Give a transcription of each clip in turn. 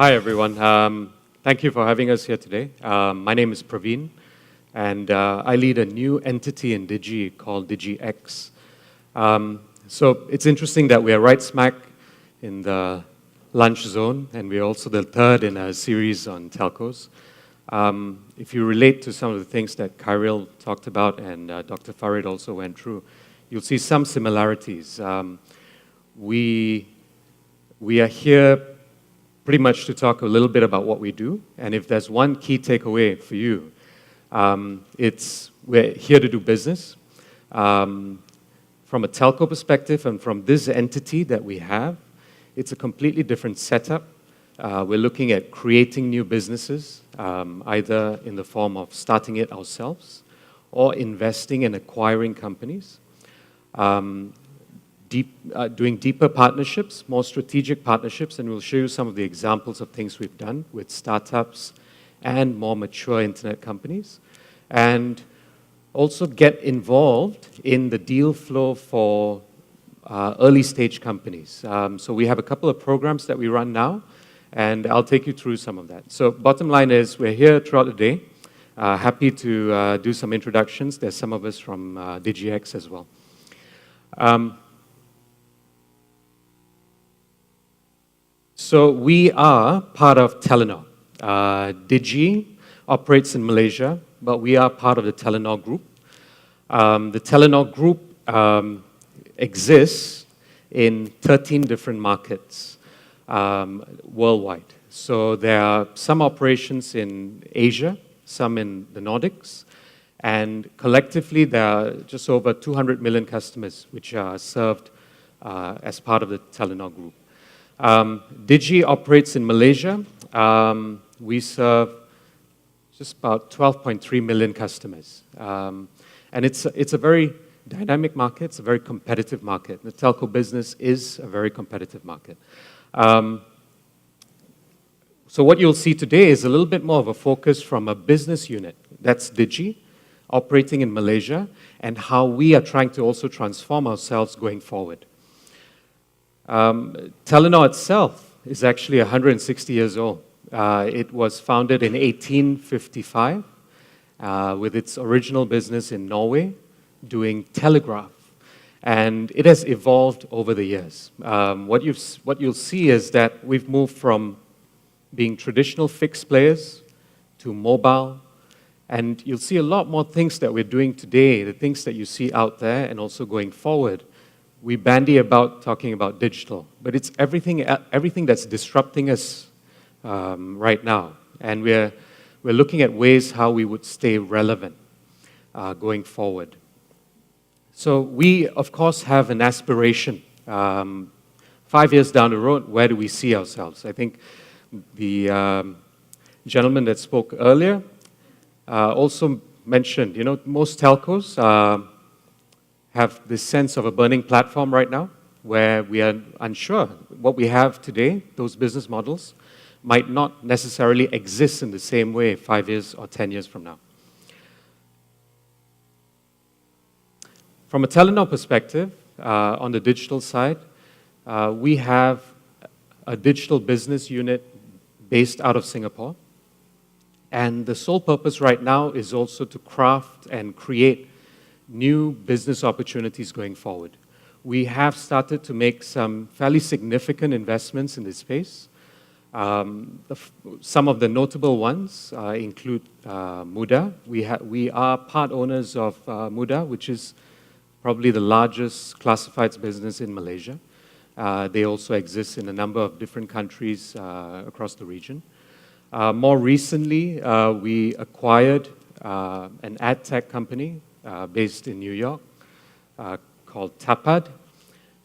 Hi, everyone. Thank you for having us here today. My name is Praveen, and I lead a new entity in Digi called Digi-X. So it's interesting that we are right smack in the lunch zone, and we're also the third in a series on telcos. If you relate to some of the things that Kyril talked about and Dr. Farid also went through, you'll see some similarities. We are here pretty much to talk a little bit about what we do, and if there's one key takeaway for you, it's we're here to do business. From a telco perspective and from this entity that we have, it's a completely different setup. We're looking at creating new businesses, either in the form of starting it ourselves or investing and acquiring companies. Doing deeper partnerships, more strategic partnerships, and we'll show you some of the examples of things we've done with startups and more mature internet companies. And also get involved in the deal flow for early stage companies. So we have a couple of programs that we run now, and I'll take you through some of that. So bottom line is we're here throughout the day. Happy to do some introductions. There's some of us from Digi-X as well. So we are part of Telenor. Digi operates in Malaysia, but we are part of the Telenor Group. The Telenor Group exists in 13 different markets worldwide. So there are some operations in Asia, some in the Nordics, and collectively there are just over 200 million customers which are served as part of the Telenor Group. Digi operates in Malaysia. We serve just about 12.3 million customers. And it's a very dynamic market. It's a very competitive market. The telco business is a very competitive market. So what you'll see today is a little bit more of a focus from a business unit. That's Digi, operating in Malaysia, and how we are trying to also transform ourselves going forward. Telenor itself is actually 160 years old. It was founded in 1855 with its original business in Norway doing telegraph. And it has evolved over the years. What you'll see is that we've moved from being traditional fixed players to mobile. And you'll see a lot more things that we're doing today, the things that you see out there and also going forward. We bandy about talking about digital, but it's everything that's disrupting us right now. And we're looking at ways how we would stay relevant going forward. So we, of course, have an aspiration. 5 years down the road, where do we see ourselves? I think the gentleman that spoke earlier also mentioned, most telcos have this sense of a burning platform right now where we are unsure. What we have today, those business models, might not necessarily exist in the same way 5 years or 10 years from now. From a Telenor perspective, on the digital side, we have a digital business unit based out of Singapore. And the sole purpose right now is also to craft and create new business opportunities going forward. We have started to make some fairly significant investments in this space. Some of the notable ones include Muda. We are part owners of Muda, which is probably the largest classifieds business in Malaysia. They also exist in a number of different countries across the region. More recently, we acquired an ad tech company based in New York called Tapad.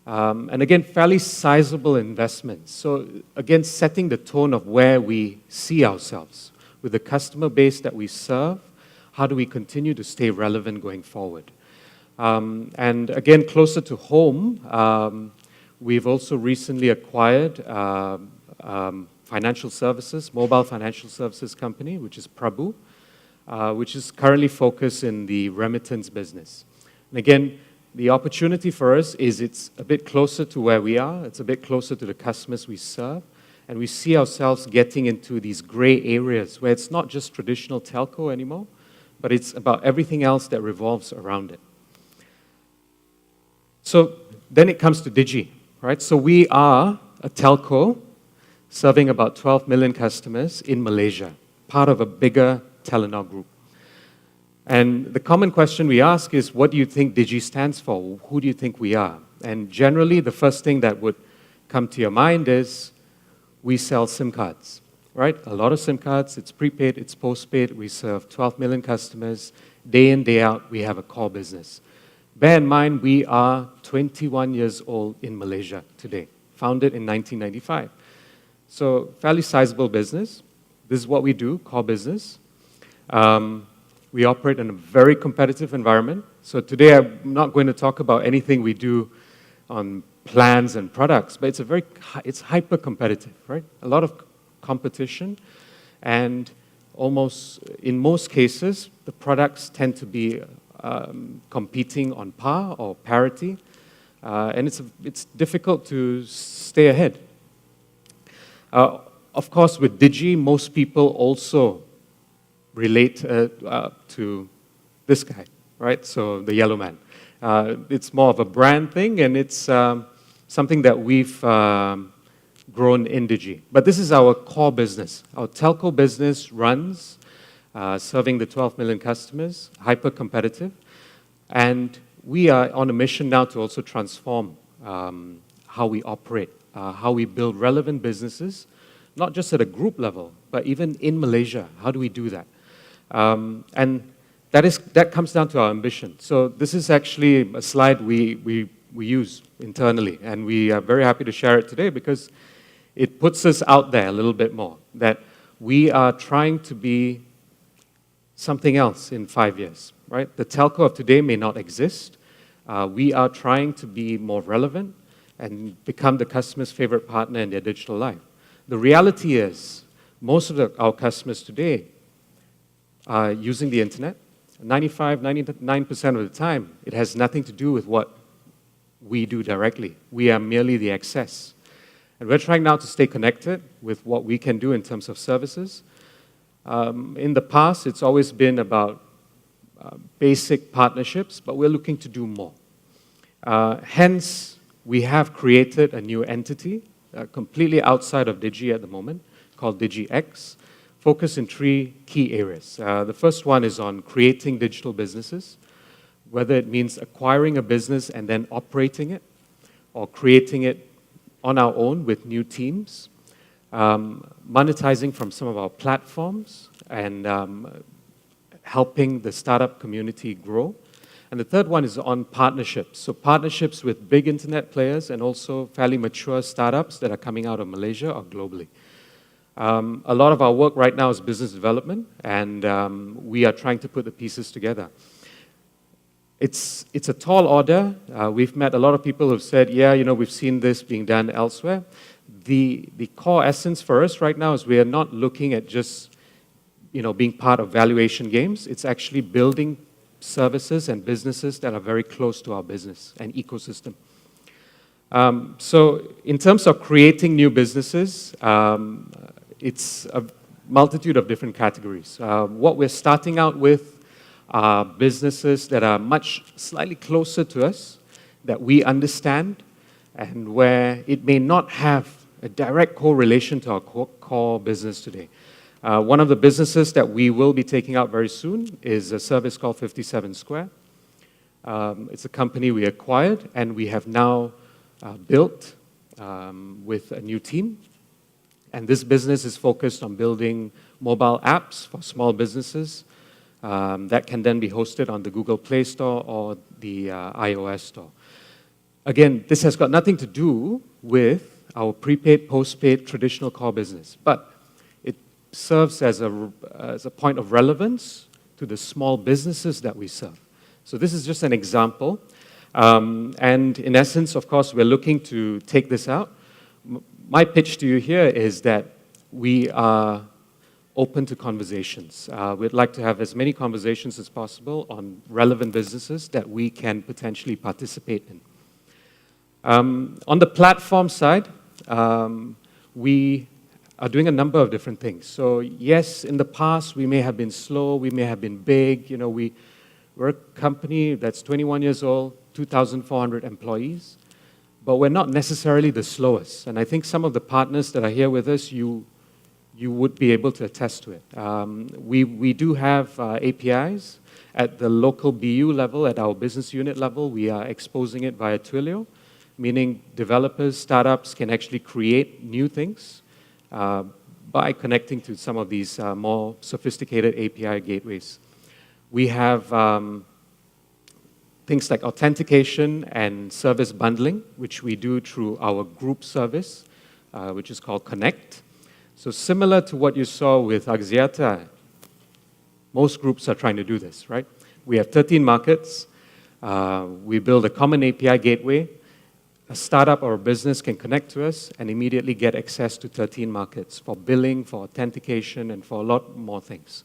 And again, fairly sizable investments. So again, setting the tone of where we see ourselves with the customer base that we serve, how do we continue to stay relevant going forward? And again, closer to home, we've also recently acquired financial services, mobile financial services company, which is Prabu, which is currently focused in the remittance business. And again, the opportunity for us is it's a bit closer to where we are, it's a bit closer to the customers we serve, And we see ourselves getting into these gray areas where it's not just traditional telco anymore, but it's about everything else that revolves around it. So then it comes to Digi, right? So we are a telco serving about 12 million customers in Malaysia, part of a bigger Telenor group. And the common question we ask is, what do you think Digi stands for? Who do you think we are? And generally, the first thing that would come to your mind is, we sell SIM cards, right? A lot of SIM cards, it's prepaid, it's postpaid, we serve 12 million customers. Day in, day out, we have a core business. Bear in mind, we are 21 years old in Malaysia today, founded in 1995. So, fairly sizable business. This is what we do, core business. We operate in a very competitive environment. So today, I'm not going to talk about anything we do on plans and products, but it's hyper competitive, right? A lot of competition, and in most cases, the products tend to be competing on par or parity, and it's difficult to stay ahead. Of course, with Digi, most people also relate to this guy, right? So the yellow man. It's more of a brand thing, and it's something that we've grown in Digi. But this is our core business. Our telco business runs, serving the 12 million customers, hyper competitive, and we are on a mission now to also transform how we operate, how we build relevant businesses, not just at a group level, but even in Malaysia. How do we do that? And that comes down to our ambition. So this is actually a slide we use internally, and we are very happy to share it today because it puts us out there a little bit more, that we are trying to be something else in 5 years, right? The telco of today may not exist. We are trying to be more relevant and become the customer's favorite partner in their digital life. The reality is, most of our customers today are using the internet. 99% of the time, it has nothing to do with what we do directly. We are merely the access. And we're trying now to stay connected with what we can do in terms of services. In the past, it's always been about basic partnerships, but we're looking to do more. Hence, we have created a new entity, completely outside of Digi at the moment, called Digi-X, focused in 3 key areas. The first one is on creating digital businesses, whether it means acquiring a business and then operating it, or creating it on our own with new teams, monetizing from some of our platforms, and helping the startup community grow. And the third one is on partnerships. So partnerships with big internet players and also fairly mature startups that are coming out of Malaysia or globally. A lot of our work right now is business development, and we are trying to put the pieces together. It's a tall order. We've met a lot of people who've said, yeah, we've seen this being done elsewhere. The core essence for us right now is we are not looking at just being part of valuation games. It's actually building services and businesses that are very close to our business and ecosystem. So in terms of creating new businesses, it's a multitude of different categories. What we're starting out with are businesses that are slightly closer to us, that we understand, and where it may not have a direct correlation to our core business today. One of the businesses that we will be taking out very soon is a service called 57 Square. It's a company we acquired, and we have now built with a new team. And this business is focused on building mobile apps for small businesses that can then be hosted on the Google Play Store or the iOS Store. Again, this has got nothing to do with our prepaid, postpaid, traditional core business, but it serves as a point of relevance to the small businesses that we serve. So this is just an example. And in essence, of course, we're looking to take this out. My pitch to you here is that we are open to conversations. We'd like to have as many conversations as possible on relevant businesses that we can potentially participate in. On the platform side, we are doing a number of different things. So yes, in the past, we may have been slow, we may have been big. We're a company that's 21 years old, 2,400 employees, but we're not necessarily the slowest. And I think some of the partners that are here with us, you would be able to attest to it. We do have APIs at the local BU level, at our business unit level. We are exposing it via Twilio, meaning developers, startups can actually create new things by connecting to some of these more sophisticated API gateways. We have things like authentication and service bundling, which we do through our group service, which is called Connect. So similar to what you saw with Axiata, most groups are trying to do this, right? We have 13 markets. We build a common API gateway. A startup or a business can connect to us and immediately get access to 13 markets for billing, for authentication, and for a lot more things.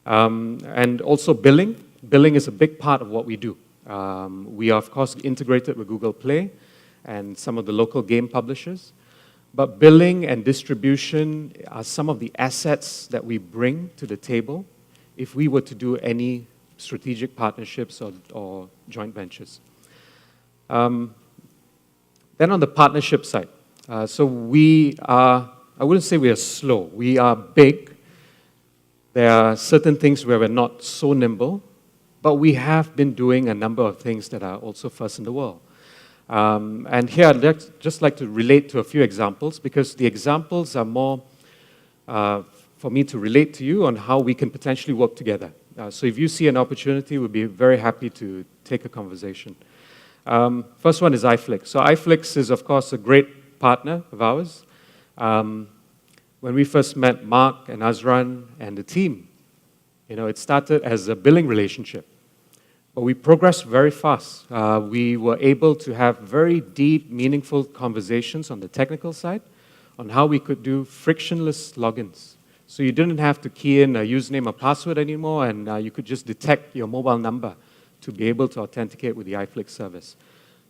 And also billing. Billing is a big part of what we do. We are, of course, integrated with Google Play and some of the local game publishers. But billing and distribution are some of the assets that we bring to the table if we were to do any strategic partnerships or joint ventures. Then on the partnership side, so we are, I wouldn't say we are slow, we are big. There are certain things where we're not so nimble, but we have been doing a number of things that are also first in the world. And here I'd just like to relate to a few examples, because the examples are more for me to relate to you on how we can potentially work together. So if you see an opportunity, we'd be very happy to take a conversation. First one is iFlix. So iFlix is, of course, a great partner of ours. When we first met Mark and Azran and the team, it started as a billing relationship. But we progressed very fast. We were able to have very deep, meaningful conversations on the technical side on how we could do frictionless logins. So you didn't have to key in a username or password anymore, and you could just detect your mobile number to be able to authenticate with the iFlix service.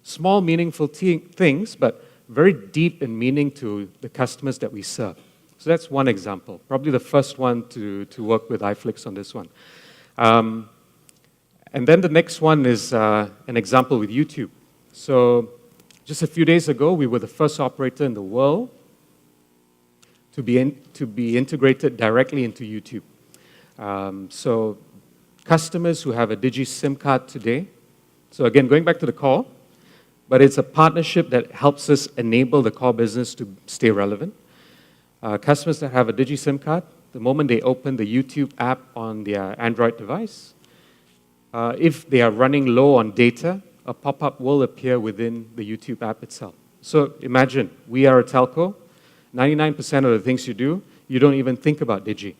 Small, meaningful things, but very deep in meaning to the customers that we serve. So that's one example, probably the first one to work with iFlix on this one. And then the next one is an example with YouTube. So just a few days ago, we were the first operator in the world to be integrated directly into YouTube. So customers who have a Digi SIM card today, so again, going back to the core, but it's a partnership that helps us enable the core business to stay relevant. Customers that have a Digi SIM card, the moment they open the YouTube app on their Android device, if they are running low on data, a pop-up will appear within the YouTube app itself. So imagine, we are a telco, 99% of the things you do, you don't even think about Digi.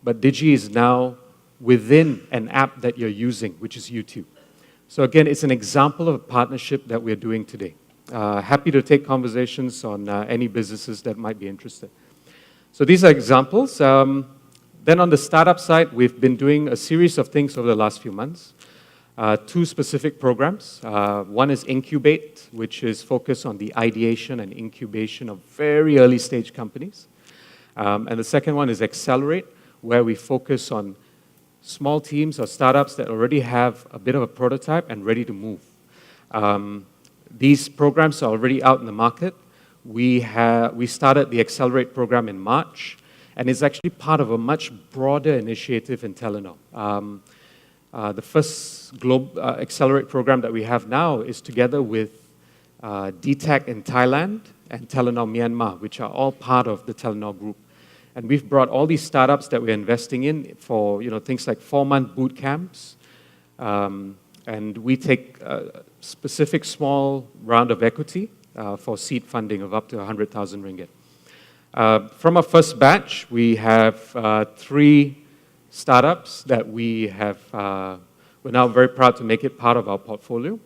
But Digi is now within an app that you're using, which is YouTube. So again, it's an example of a partnership that we're doing today. Happy to take conversations on any businesses that might be interested. So these are examples. Then on the startup side, we've been doing a series of things over the last few months. Two specific programs. One is Incubate, which is focused on the ideation and incubation of very early stage companies. And the second one is Accelerate, where we focus on small teams or startups that already have a bit of a prototype and ready to move. These programs are already out in the market. We started the Accelerate program in March, and it's actually part of a much broader initiative in Telenor. The first Accelerate program that we have now is together with DTAC in Thailand and Telenor Myanmar, which are all part of the Telenor group. And we've brought all these startups that we're investing in for things like 4-month boot camps, and we take a specific small round of equity for seed funding of up to 100,000 ringgit. From our first batch, we have 3 startups that we're now very proud to make it part of our portfolio.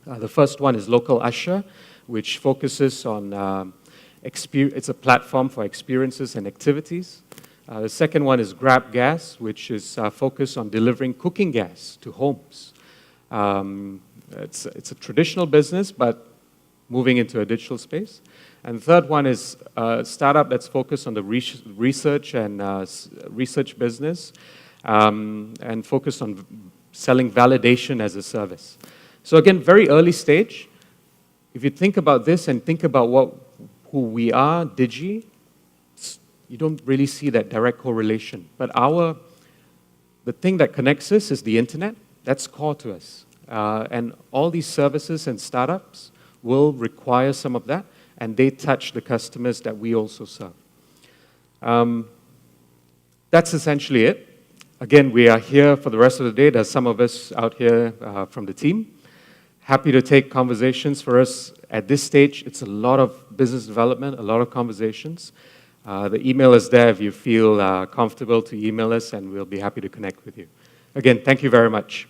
The first one is Local Usher, which focuses on it's a platform for experiences and activities. The second one is Grab Gas, which is focused on delivering cooking gas to homes. It's a traditional business, but moving into a digital space. And the third one is a startup that's focused on the research and research business and focused on selling validation as a service. So again, very early stage. If you think about this and think about who we are, Digi, you don't really see that direct correlation. But the thing that connects us is the internet. That's core to us. And all these services and startups will require some of that, and they touch the customers that we also serve. That's essentially it. Again, we are here for the rest of the day. There's some of us out here from the team. Happy to take conversations. For us at this stage, it's a lot of business development, a lot of conversations. The email is there if you feel comfortable to email us, and we'll be happy to connect with you. Again, thank you very much.